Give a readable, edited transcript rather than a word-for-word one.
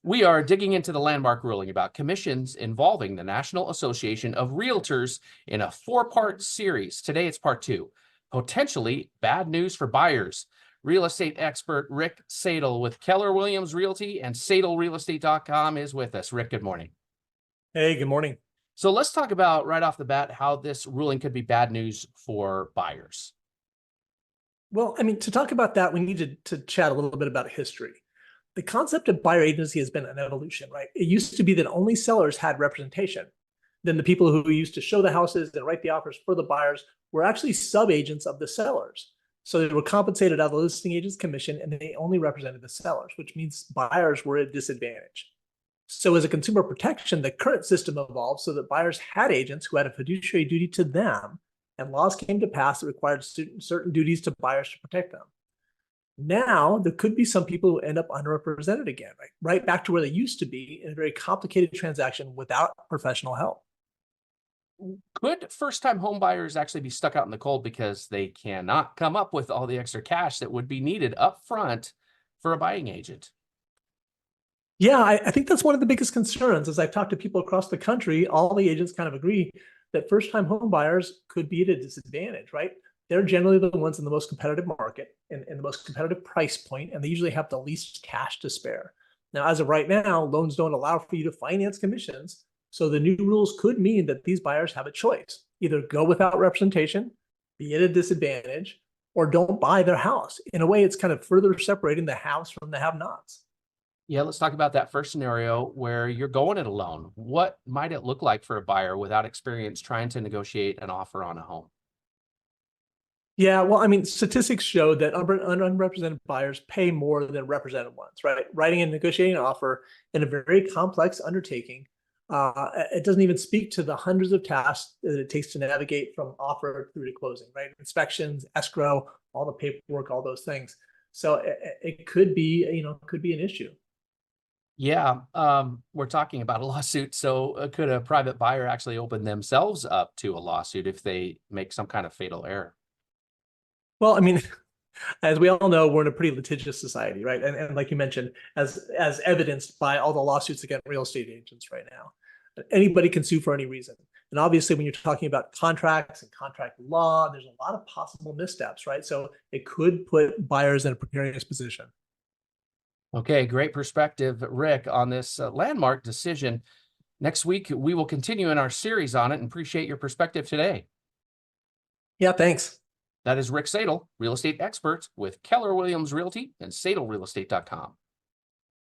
We are digging into the landmark ruling about commissions involving the National Association of Realtors in a four-part series. Today it's part two. Potentially bad news for buyers. Real estate expert Rick Sadle with Keller Williams Realty and SadleRealEstate.com is with us. Rick, good morning. Hey, good morning. So let's talk about right off the bat how this ruling could be bad news for buyers. Well, to talk about that, we need to chat a little bit about history. The concept of buyer agency has been an evolution, right? It used to be that only sellers had representation. Then the people who used to show the houses and write the offers for the buyers were actually sub-agents of the sellers. So they were compensated out of the listing agent's commission, and they only represented the sellers, which means buyers were at a disadvantage. So as a consumer protection, the current system evolved so that buyers had agents who had a fiduciary duty to them, and laws came to pass that required certain duties to buyers to protect them. Now, there could be some people who end up underrepresented again, right back to where they used to be in a very complicated transaction without professional help. Could first-time home buyers actually be stuck out in the cold because they cannot come up with all the extra cash that would be needed up front for a buying agent? Yeah, I think that's one of the biggest concerns. As I've talked to people across the country, all the agents kind of agree that first-time home buyers could be at a disadvantage, right? They're generally the ones in the most competitive market and the most competitive price point, and they usually have the least cash to spare. Now, as of right now, loans don't allow for you to finance commissions. So the new rules could mean that these buyers have a choice: either go without representation, be at a disadvantage, or don't buy their house. In a way, it's kind of further separating the haves from the have-nots. Yeah, let's talk about that first scenario where you're going it alone. What might it look like for a buyer without experience trying to negotiate an offer on a home? Yeah, well, statistics show that unrepresented buyers pay more than represented ones, right? Writing and negotiating an offer in a very complex undertaking. It doesn't even speak to the hundreds of tasks that it takes to navigate from offer through to closing, right? Inspections, escrow, all the paperwork, all those things. So it could be, could be an issue. Yeah, we're talking about a lawsuit. So could a private buyer actually open themselves up to a lawsuit if they make some kind of fatal error? Well, as we all know, we're in a pretty litigious society, right? And like you mentioned, as evidenced by all the lawsuits against real estate agents right now, anybody can sue for any reason. And obviously, when you're talking about contracts and contract law, there's a lot of possible missteps, right? So it could put buyers in a precarious position. Okay, great perspective, Rick, on this landmark decision. Next week, we will continue in our series on it and appreciate your perspective today. Yeah, thanks. That is Rick Sadle, real estate expert with Keller Williams Realty and SadleRealEstate.com.